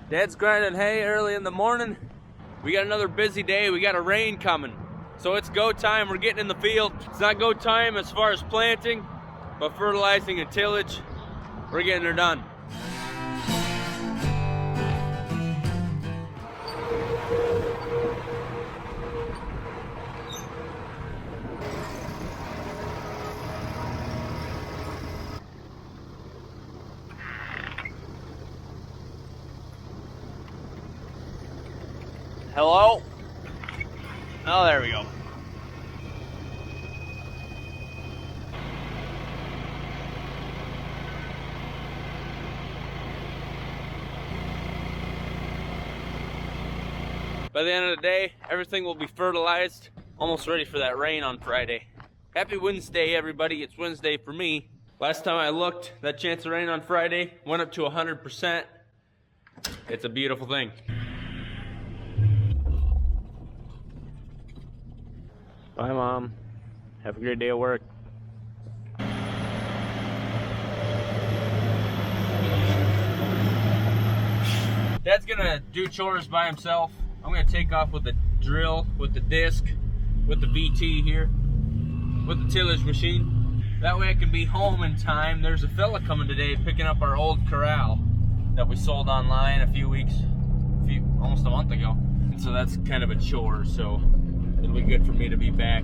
Dad's grinding hay early in the morning. We got another busy day. We got a rain coming. So it's go time. We're getting in the field. It's not go time as far as planting, but fertilizing and tillage, we're getting her done. Hello? Oh, there we go. By the end of the day, everything will be fertilized. Almost ready for that rain on Friday. Happy Wednesday, everybody. It's Wednesday for me. Last time I looked, that chance of rain on Friday went up to 100%. It's a beautiful thing. Bye, Mom. Have a great day at work. Dad's gonna do chores by himself. I'm gonna take off with the drill, with the disc, with the VT here, with the tillage machine. That way I can be home in time. There's a fella coming today picking up our old corral that we sold online almost a month ago. And so that's kind of a chore, so it'll be good for me to be back.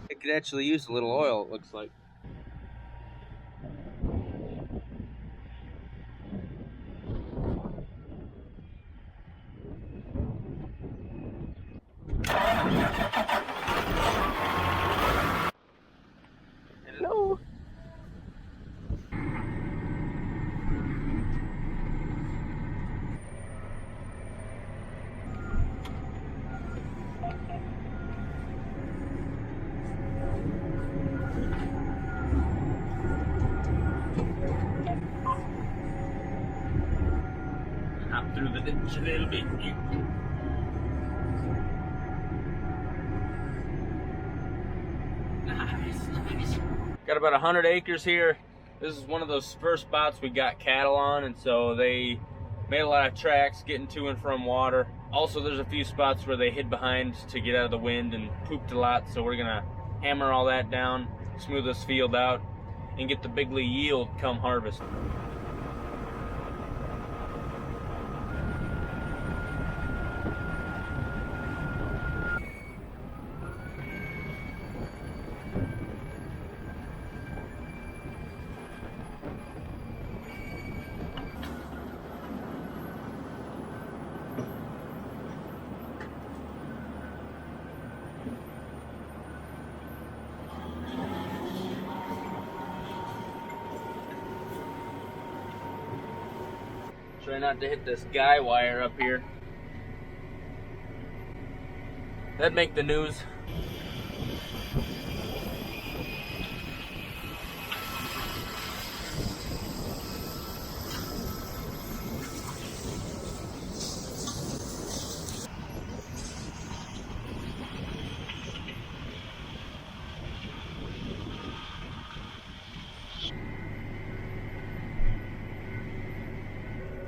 It could actually use a little oil, it looks like. Hello? Hop through the ditch a little bit. Nice. Got about 100 acres here. This is one of those first spots we got cattle on, and so they made a lot of tracks getting to and from water. Also, there's a few spots where they hid behind to get out of the wind and pooped a lot, so we're gonna hammer all that down, smooth this field out, and get the bigly yield come harvest. Try not to hit this guy wire up here. That'd make the news.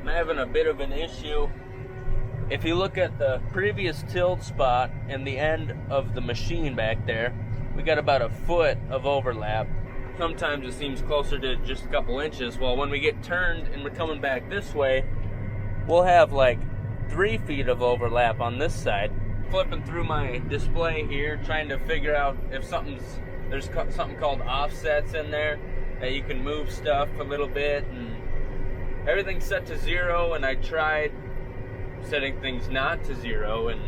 I'm having a bit of an issue. If you look at the previous tilled spot and the end of the machine back there, we got about a foot of overlap. Sometimes it seems closer to just a couple inches. Well, when we get turned and we're coming back this way, we'll have like 3 feet of overlap on this side. Flipping through my display here, trying to figure out if there's something called offsets in there that you can move stuff a little bit, and everything's set to 0, and I tried setting things not to 0, and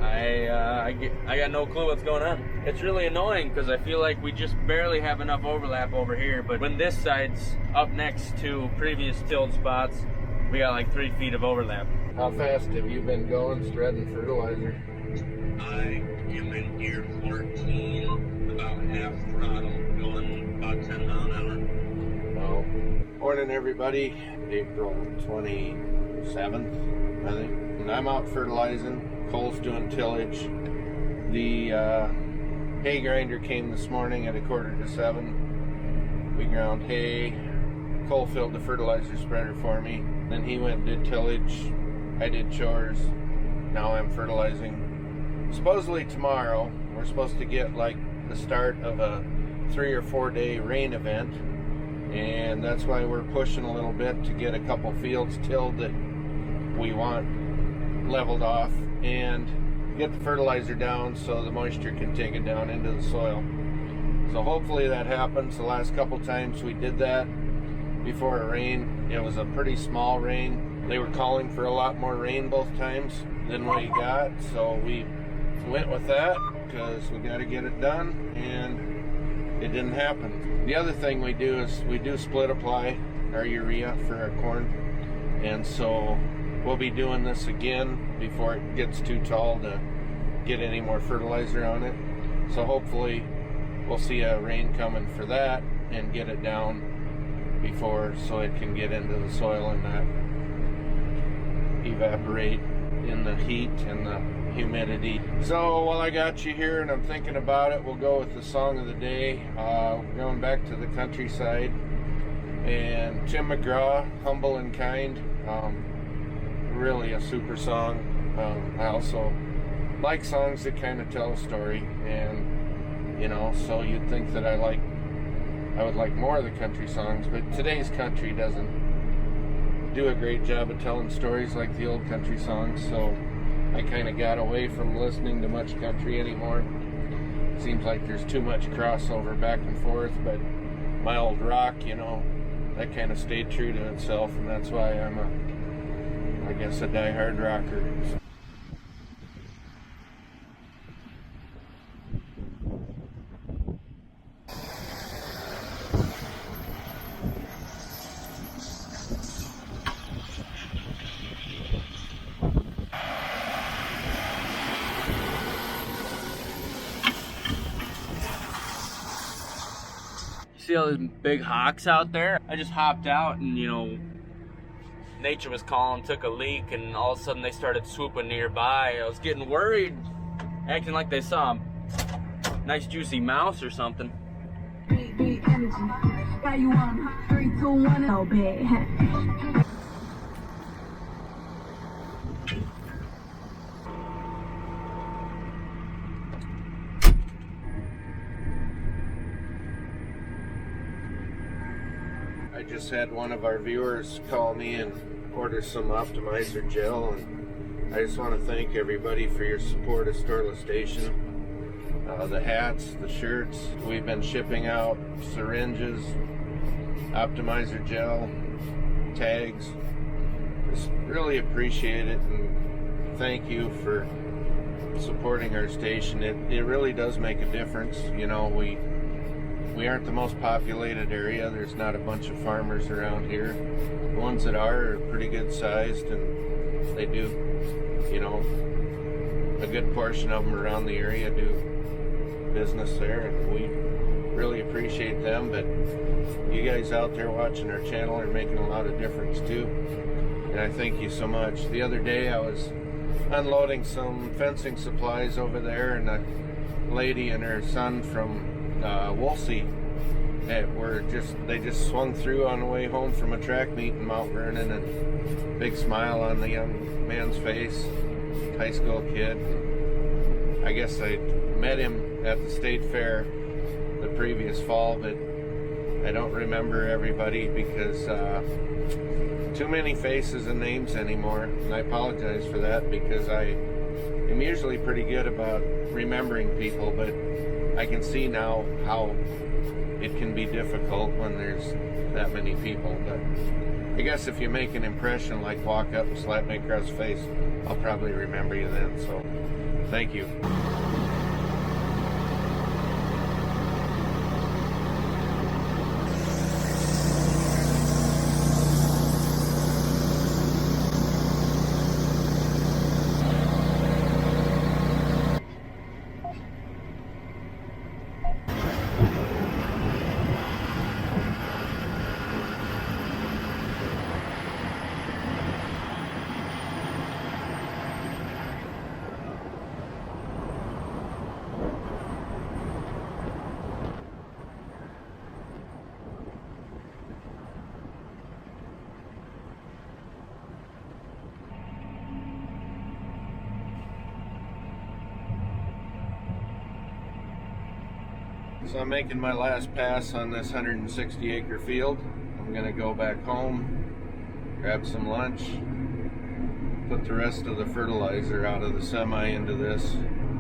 I got no clue what's going on. It's really annoying because I feel like we just barely have enough overlap over here, but when this side's up next to previous tilled spots, we got like 3 feet of overlap. How fast have you been going spreading fertilizer? I am in gear 14, about half throttle, going about 10 miles an hour. morning, everybody. April 27th, I think. And I'm out fertilizing. Cole's doing tillage. The hay grinder came this morning at 6:45. We ground hay. Cole filled the fertilizer spreader for me. Then he went and did tillage. I did chores. Now I'm fertilizing. Supposedly tomorrow, we're supposed to get like the start of a 3 or 4 day rain event. And that's why we're pushing a little bit to get a couple fields tilled that we want leveled off and get the fertilizer down so the moisture can take it down into the soil. So hopefully that happens. The last couple times we did that before a rain, it was a pretty small rain. They were calling for a lot more rain both times than we got, so we went with that because we got to get it done, and it didn't happen. The other thing we do is we do split apply our urea for our corn, and so we'll be doing this again before it gets too tall to get any more fertilizer on it. So hopefully we'll see a rain coming for that and get it down before, so it can get into the soil and not evaporate in the heat and the humidity. So while I got you here and I'm thinking about it, we'll go with the song of the day. We're going back to the countryside, and Tim McGraw, Humble and Kind, really a super song. I also like songs that kind of tell a story, and you know, so you'd think that I would like more of the country songs, but today's country doesn't do a great job of telling stories like the old country songs, so I kind of got away from listening to much country anymore. Seems like there's too much crossover back and forth, but my old rock, you know, that kind of stayed true to itself, and that's why I'm I guess a die-hard rocker. See all those big hawks out there? I just hopped out and, you know, nature was calling, took a leak, and all of a sudden they started swooping nearby. I was getting worried, acting like they saw a nice juicy mouse or something. I just had one of our viewers call me and order some optimizer gel, and I just want to thank everybody for your support of Storla Station. The hats, the shirts, we've been shipping out syringes, optimizer gel, tags. Just really appreciate it, and thank you for supporting our station. It really does make a difference. You know, we aren't the most populated area. There's not a bunch of farmers around here. The ones that are pretty good sized, and they do, you know, a good portion of them around the area do business there, and we really appreciate them. But you guys out there watching our channel are making a lot of difference too, and I thank you so much. The other day I was unloading some fencing supplies over there, and a lady and her son from Wolsey they just swung through on the way home from a track meet in Mount Vernon, and big smile on the young man's face, high school kid. I guess I met him at the state fair the previous fall, but I don't remember everybody because too many faces and names anymore, and I apologize for that because I am usually pretty good about remembering people, but I can see now how it can be difficult when there's that many people. But I guess if you make an impression, like walk up and slap me across the face, I'll probably remember you then. So thank you. So I'm making my last pass on this 160 acre field. I'm gonna go back home, grab some lunch, put the rest of the fertilizer out of the semi into this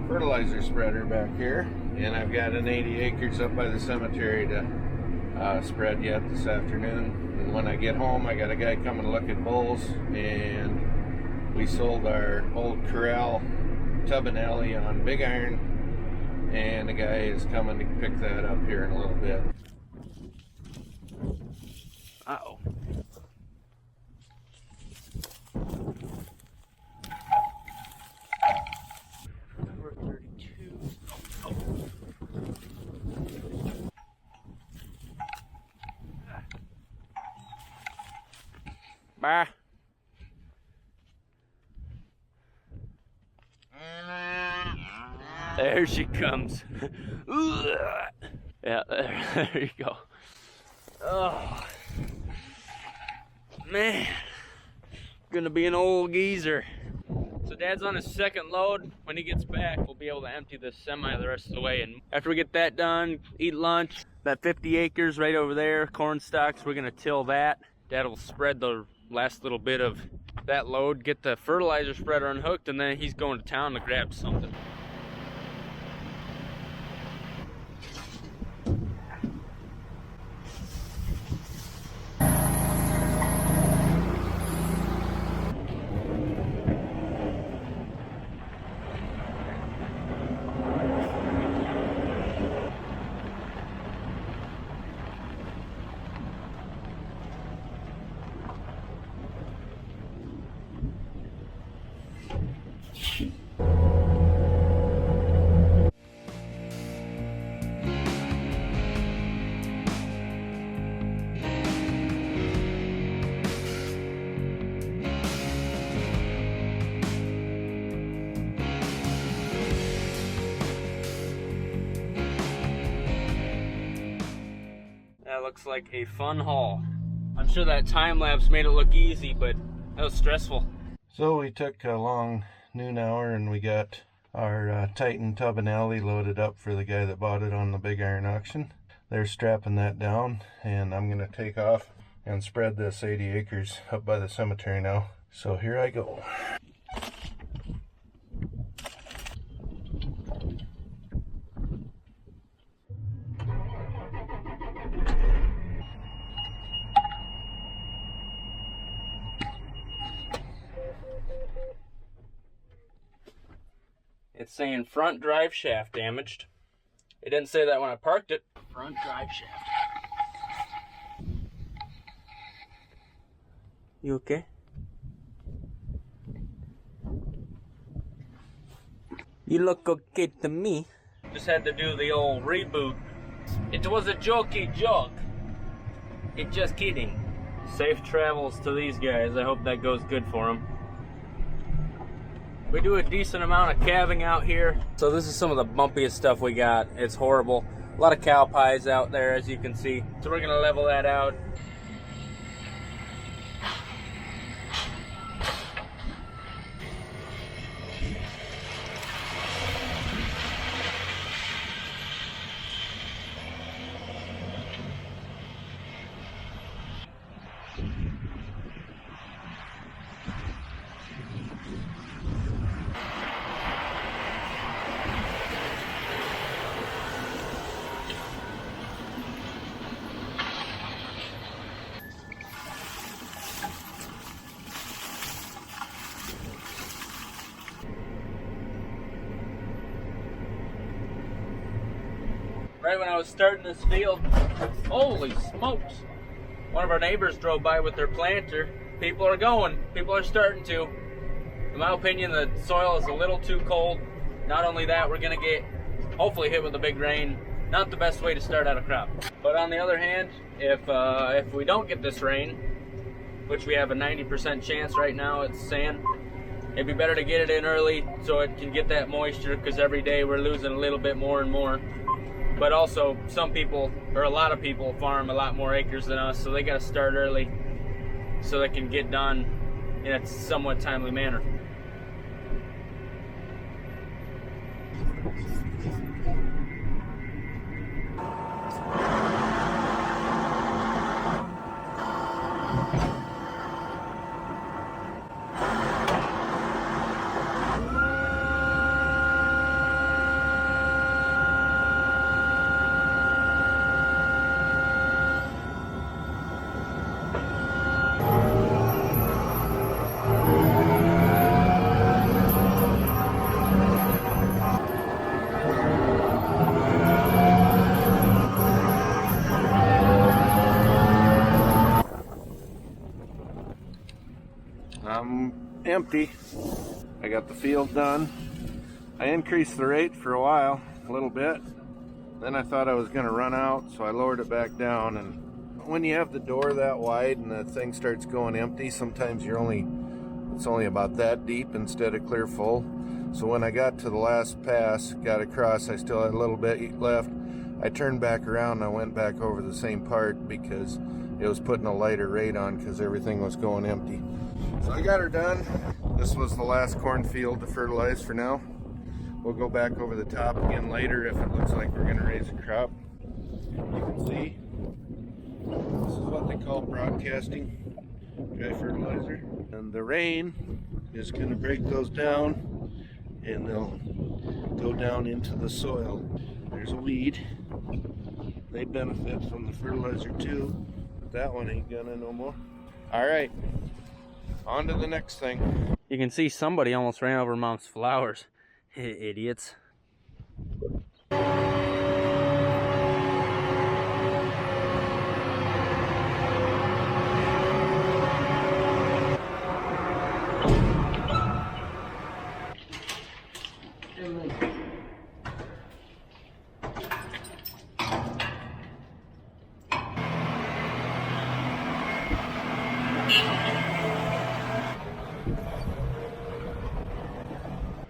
fertilizer spreader back here. And I've got an 80 acres up by the cemetery to spread yet this afternoon. And when I get home, I got a guy coming to look at bulls, and we sold our old corral tub and alley on big iron, and the guy is coming to pick that up here in a little bit. Uh-oh. Number 32. Oh. Bye. There she comes. Yeah, there you go. Oh, man, gonna be an old geezer. So Dad's on his second load. When he gets back, we'll be able to empty this semi the rest of the way. And after we get that done, eat lunch. That 50 acres right over there, corn stalks, we're gonna till that. Dad will spread the last little bit of that load, get the fertilizer spreader unhooked, and then he's going to town to grab something. That looks like a fun haul. I'm sure that time lapse made it look easy, but that was stressful. So we took a long noon hour and we got our Titan tub and alley loaded up for the guy that bought it on the big iron auction. They're strapping that down, and I'm gonna take off and spread this 80 acres up by the cemetery now. So here I go. It's saying front drive shaft damaged. It didn't say that when I parked it. Front drive shaft. You okay? You look okay to me. Just had to do the old reboot. It was a jokey joke. It's just kidding. Safe travels to these guys. I hope that goes good for them. We do a decent amount of calving out here. So this is some of the bumpiest stuff we got. It's horrible. A lot of cow pies out there, as you can see. So we're gonna level that out. Right when I was starting this field, holy smokes, one of our neighbors drove by with their planter. People are going, people are starting to. In my opinion, the soil is a little too cold. Not only that, we're gonna get hopefully hit with a big rain. Not the best way to start out a crop. But on the other hand, if we don't get this rain, which we have a 90% chance right now, it's saying, it'd be better to get it in early so it can get that moisture, because every day we're losing a little bit more and more. But also, some people, or a lot of people, farm a lot more acres than us, so they got to start early so they can get done in a somewhat timely manner. empty. I got the field done. I increased the rate for a while, a little bit. Then I thought I was going to run out, so I lowered it back down. And when you have the door that wide and the thing starts going empty, sometimes it's only about that deep instead of clear full. So when I got to the last pass, got across, I still had a little bit left. I turned back around and I went back over the same part because it was putting a lighter rate on because everything was going empty. So I got her done. This was the last cornfield to fertilize for now. We'll go back over the top again later if it looks like we're going to raise a crop. You can see this is what they call broadcasting dry fertilizer. And the rain is going to break those down and they'll go down into the soil. There's a weed. They benefit from the fertilizer too, but that one ain't gonna no more. All right, on to the next thing. You can see somebody almost ran over Mom's flowers. Idiots.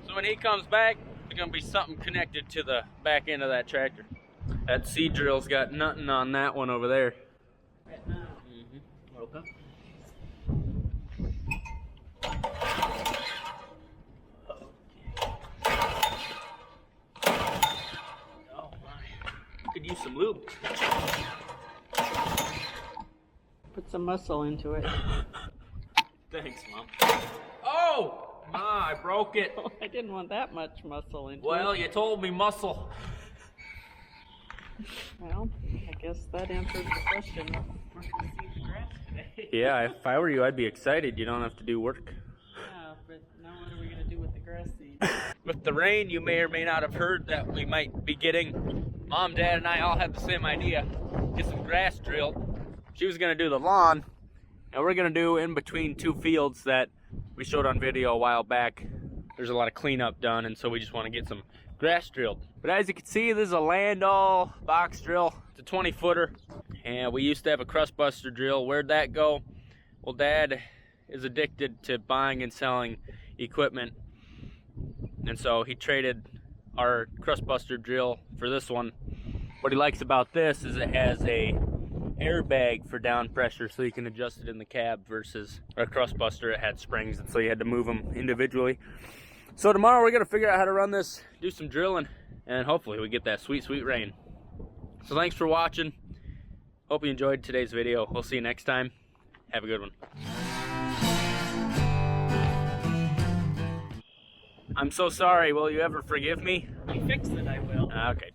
So when he comes back, there's gonna be something connected to the back end of that tractor. That seed drill's got nothing on that one over there. Okay. Oh my. Could use some lube. Put some muscle into it. Thanks, Mom. Oh! Ma, I broke it. I didn't want that much muscle into it. Well, you told me muscle. Well, I guess that answers the question. We're gonna see the grass today. Yeah, if I were you, I'd be excited. You don't have to do work. Yeah, but now what are we gonna do with the grass seed? With the rain, you may or may not have heard that we might be getting. Mom, Dad, and I all had the same idea. Get some grass drilled. She was gonna do the lawn, and we're gonna do in between two fields that we showed on video a while back. There's a lot of cleanup done, and so we just want to get some grass drilled. But as you can see, this is a Landau box drill. It's a 20-footer, and we used to have a crust buster drill. Where'd that go? Well, Dad is addicted to buying and selling equipment, and so he traded our crust buster drill for this one. What he likes about this is it has a airbag for down pressure, so you can adjust it in the cab, versus our crust buster, it had springs, and so you had to move them individually. So tomorrow we're gonna figure out how to run this, do some drilling, and hopefully we get that sweet rain. So thanks for watching. Hope you enjoyed today's video. We'll see you next time. Have a good one. I'm so sorry. Will you ever forgive me? You fix it, I will. Okay.